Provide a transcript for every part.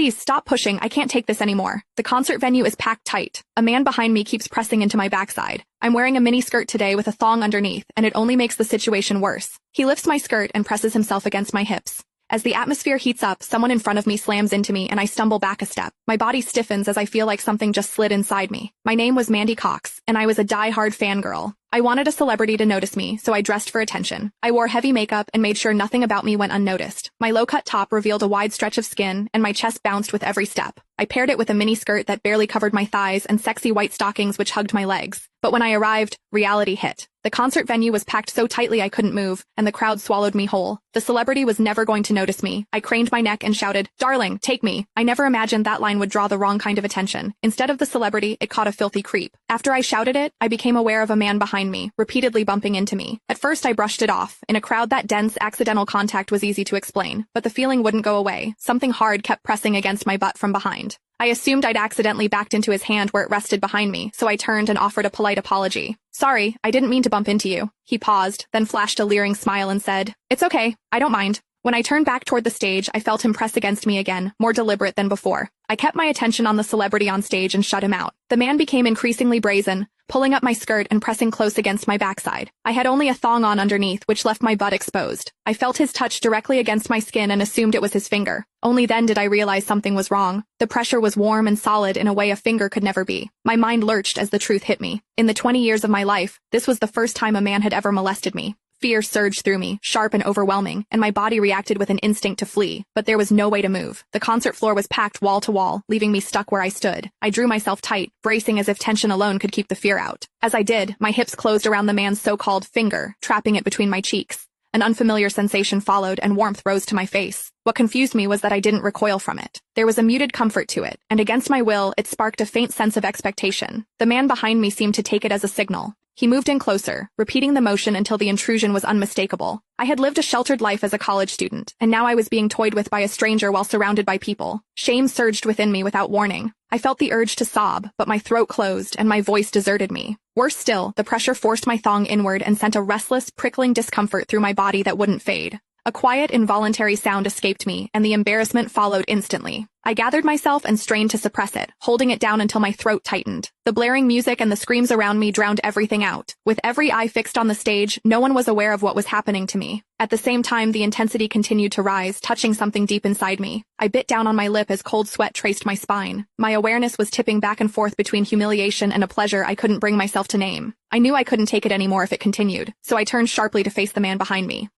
Please stop pushing, I can't take this anymore. The concert venue is packed tight. A man behind me keeps pressing into my backside. I'm wearing a mini skirt today with a thong underneath, and it only makes the situation worse. He lifts my skirt and presses himself against my hips. As the atmosphere heats up, someone in front of me slams into me and I stumble back a step. My body stiffens as I feel like something just slid inside me. My name was Mandy Cox, and I was a die-hard fangirl. I wanted a celebrity to notice me, so I dressed for attention. I wore heavy makeup and made sure nothing about me went unnoticed. My low-cut top revealed a wide stretch of skin, and my chest bounced with every step. I paired it with a mini skirt that barely covered my thighs and sexy white stockings which hugged my legs. But when I arrived, reality hit. The concert venue was packed so tightly I couldn't move, and the crowd swallowed me whole. The celebrity was never going to notice me. I craned my neck and shouted, "Darling, take me." I never imagined that line would draw the wrong kind of attention. Instead of the celebrity, it caught a filthy creep. After I shouted it, I became aware of a man behind me, repeatedly bumping into me. At first I brushed it off. In a crowd that dense, accidental contact was easy to explain, but the feeling wouldn't go away. Something hard kept pressing against my butt from behind. I assumed I'd accidentally backed into his hand where it rested behind me, so I turned and offered a polite apology. "Sorry, I didn't mean to bump into you." He paused, then flashed a leering smile and said, "It's okay, I don't mind." When I turned back toward the stage, I felt him press against me again, more deliberate than before. I kept my attention on the celebrity on stage and shut him out. The man became increasingly brazen, pulling up my skirt and pressing close against my backside. I had only a thong on underneath, which left my butt exposed. I felt his touch directly against my skin and assumed it was his finger. Only then did I realize something was wrong. The pressure was warm and solid in a way a finger could never be. My mind lurched as the truth hit me. In the 20 years of my life, this was the first time a man had ever molested me. Fear surged through me, sharp and overwhelming, and my body reacted with an instinct to flee, but there was no way to move. The concert floor was packed wall to wall, leaving me stuck where I stood. I drew myself tight, bracing as if tension alone could keep the fear out. As I did, my hips closed around the man's so-called finger, trapping it between my cheeks. An unfamiliar sensation followed, and warmth rose to my face. What confused me was that I didn't recoil from it. There was a muted comfort to it, and against my will, it sparked a faint sense of expectation. The man behind me seemed to take it as a signal. He moved in closer, repeating the motion until the intrusion was unmistakable. I had lived a sheltered life as a college student, and now I was being toyed with by a stranger while surrounded by people. Shame surged within me without warning. I felt the urge to sob, but my throat closed and my voice deserted me. Worse still, the pressure forced my thong inward and sent a restless, prickling discomfort through my body that wouldn't fade. A quiet, involuntary sound escaped me, and the embarrassment followed instantly. I gathered myself and strained to suppress it, holding it down until my throat tightened. The blaring music and the screams around me drowned everything out. With every eye fixed on the stage, no one was aware of what was happening to me. At the same time, the intensity continued to rise, touching something deep inside me. I bit down on my lip as cold sweat traced my spine. My awareness was tipping back and forth between humiliation and a pleasure I couldn't bring myself to name. I knew I couldn't take it anymore if it continued, so I turned sharply to face the man behind me.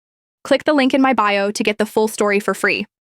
Click the link in my bio to get the full story for free.